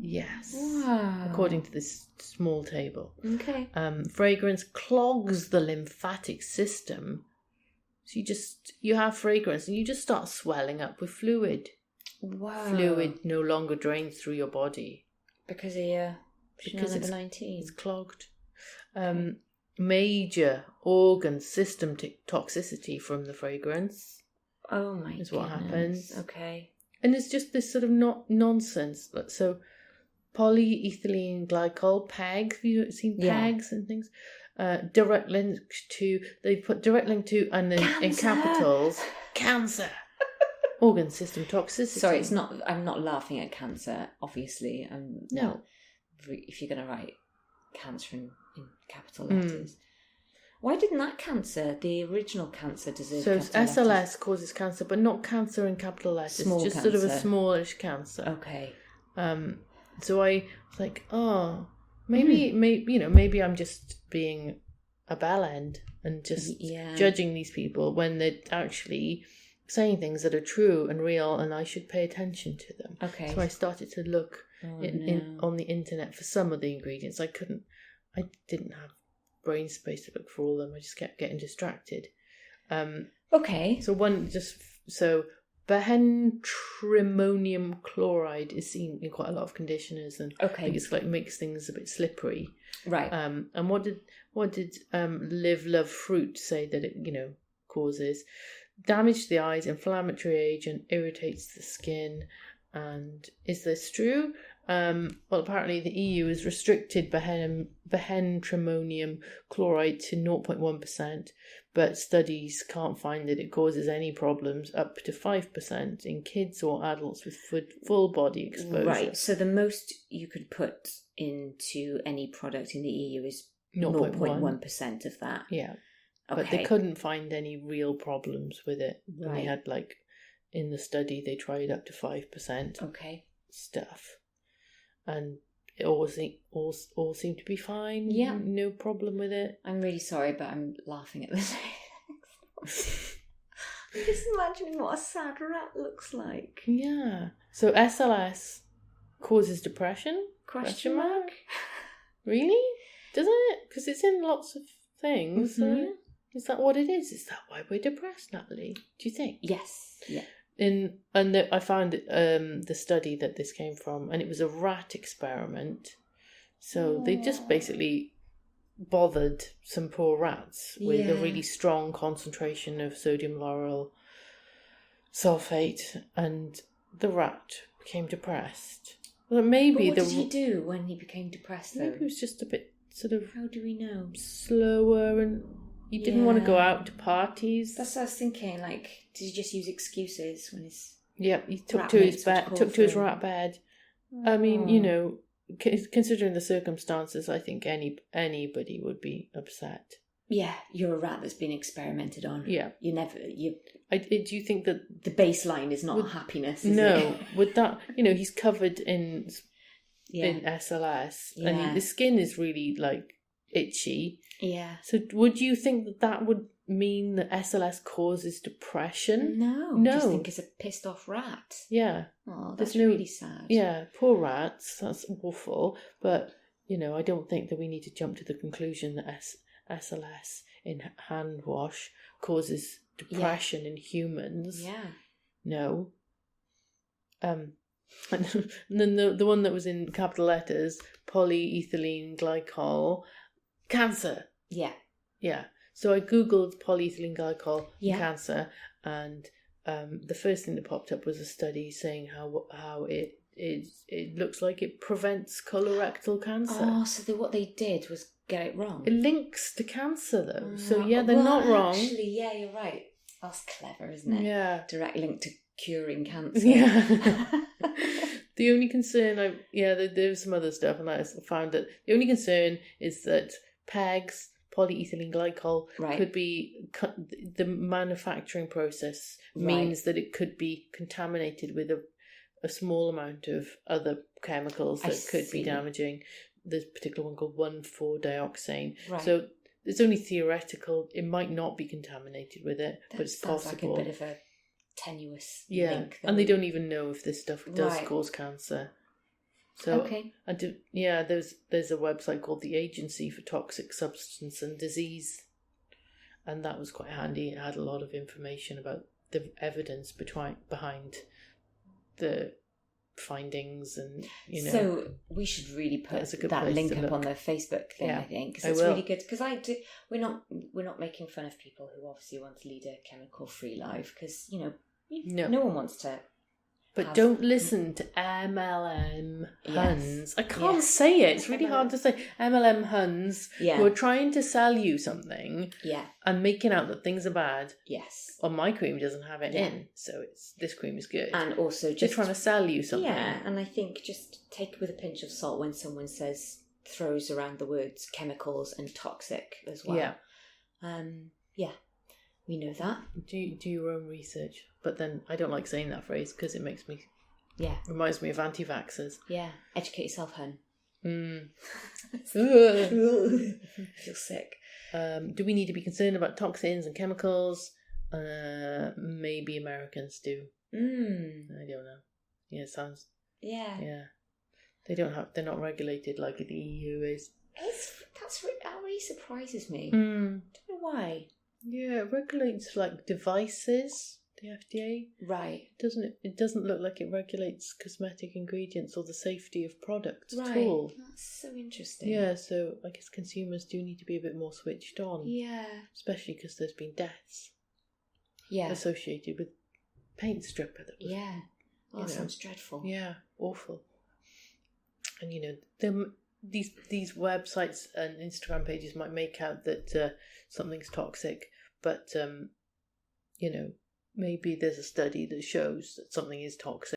Yes. Wow. According to this small table. Okay. Fragrance clogs the lymphatic system. So you have fragrance and you just start swelling up with fluid. Wow. Fluid no longer drains through your body. Because of because number 19. It's clogged. Major organ system toxicity from the fragrance. Oh my god. Is what happens. Okay. And it's just this sort of nonsense. So polyethylene glycol, PEG, have you seen PEGs and things? Direct link to, they put direct link to, and then in capitals, cancer. Organ system toxicity. Sorry, I'm not laughing at cancer, obviously. No. If you're going to write cancer in capital letters. Why didn't that cancer, the original cancer, deserve so capital SLS letters? causes cancer, but not cancer in capital letters. Small just cancer. sort of a smallish cancer. Okay. So I was like, maybe I'm just being a bell end and just judging these people when they're actually saying things that are true and real, and I should pay attention to them. Okay. So I started to look on the internet for some of the ingredients. I didn't have brain space to look for all of them. I just kept getting distracted. Okay. So bentrimonium chloride is seen in quite a lot of conditioners, and I think it's makes things a bit slippery. Right. And what did Live Love Fruit say that it causes? Damage to the eyes, inflammatory agent, irritates the skin. And is this true? Well, apparently the EU has restricted bentrimonium chloride to 0.1%, but studies can't find that it causes any problems up to 5% in kids or adults with full body exposure. Right, so the most you could put into any product in the EU is 0.1% of that. Yeah, okay. But they couldn't find any real problems with it. Right. And they had, in the study, they tried up to 5% stuff. And it all seemed to be fine. Yeah. No problem with it. I'm really sorry, but I'm laughing at this. I'm just imagining what a sad rat looks like. Yeah. So SLS causes depression? Question mark? Really? Doesn't it? Because it's in lots of things. Mm-hmm. Is that what it is? Is that why we're depressed, Natalie? Do you think? Yes. Yeah. I found the study that this came from, and it was a rat experiment. So they just basically bothered some poor rats with a really strong concentration of sodium lauryl sulfate, and the rat became depressed. Well, maybe what did he do when he became depressed, though? Maybe he was just a bit sort of... How do we know? Slower, and he didn't want to go out to parties. That's what I was thinking. Did he just use excuses when his... Yeah, he took to his rat bed. Oh. I mean, considering the circumstances, I think anybody would be upset. Yeah, you're a rat that's been experimented on. Yeah. Do you think that... The baseline is not happiness, is it? Would that... he's covered in SLS, and the skin is really, itchy. Yeah. So would you think that would mean that SLS causes depression? No. I just think it's a pissed off rat. Yeah. Oh, that's really sad. Yeah, poor rats. That's awful. But, I don't think that we need to jump to the conclusion that SLS in hand wash causes depression in humans. Yeah. No. And then the one that was in capital letters, polyethylene glycol, cancer. Yeah. Yeah. So I googled polyethylene glycol cancer, and the first thing that popped up was a study saying how it looks like it prevents colorectal cancer. Oh, so what they did was get it wrong. It links to cancer, though. So they're not wrong. Actually, yeah, you're right. That's clever, isn't it? Yeah. Direct link to curing cancer. Yeah. The only concern, there's some other stuff, and I found that the only concern is that PEGs, polyethylene glycol, could be the manufacturing process means that it could be contaminated with a small amount of other chemicals that could be damaging. There's a particular one called 1,4-dioxane. Right. So it's only theoretical. It might not be contaminated with it, but it's possible. Like a bit of a tenuous link. And they don't even know if this stuff does cause cancer. So there's a website called the Agency for Toxic Substance and Disease, and that was quite handy. It had a lot of information about the evidence behind the findings, and So we should really put that link up on the Facebook thing. I think because it's really good. Because we're not making fun of people who obviously want to lead a chemical-free life, because no one wants to. But don't listen to MLM Huns. I can't say it. It's really hard to say. MLM Huns who are trying to sell you something and making out that things are bad. Yes. Well, my cream doesn't have it in, so this cream is good. And also they're trying to sell you something. Yeah, and I think just take it with a pinch of salt when someone throws around the words chemicals and toxic as well. Yeah. We know that. Do your own research. But then I don't like saying that phrase because it makes me... reminds me of anti-vaxxers. Yeah. Educate yourself, hun. I feel sick. Do we need to be concerned about toxins and chemicals? Maybe Americans do. I don't know. Yeah, it sounds... Yeah. They're not regulated like the EU is. That really surprises me. Don't know why. Yeah, it regulates like devices, the FDA. Right. It doesn't look like it regulates cosmetic ingredients or the safety of products at Right. all. That's so interesting. Yeah, so I guess consumers do need to be a bit more switched on. Yeah. Especially because there's been deaths associated with paint stripper that was... Yeah. Oh, that sounds dreadful. Yeah, awful. And these websites and Instagram pages might make out that something's toxic, but maybe there's a study that shows that something is toxic.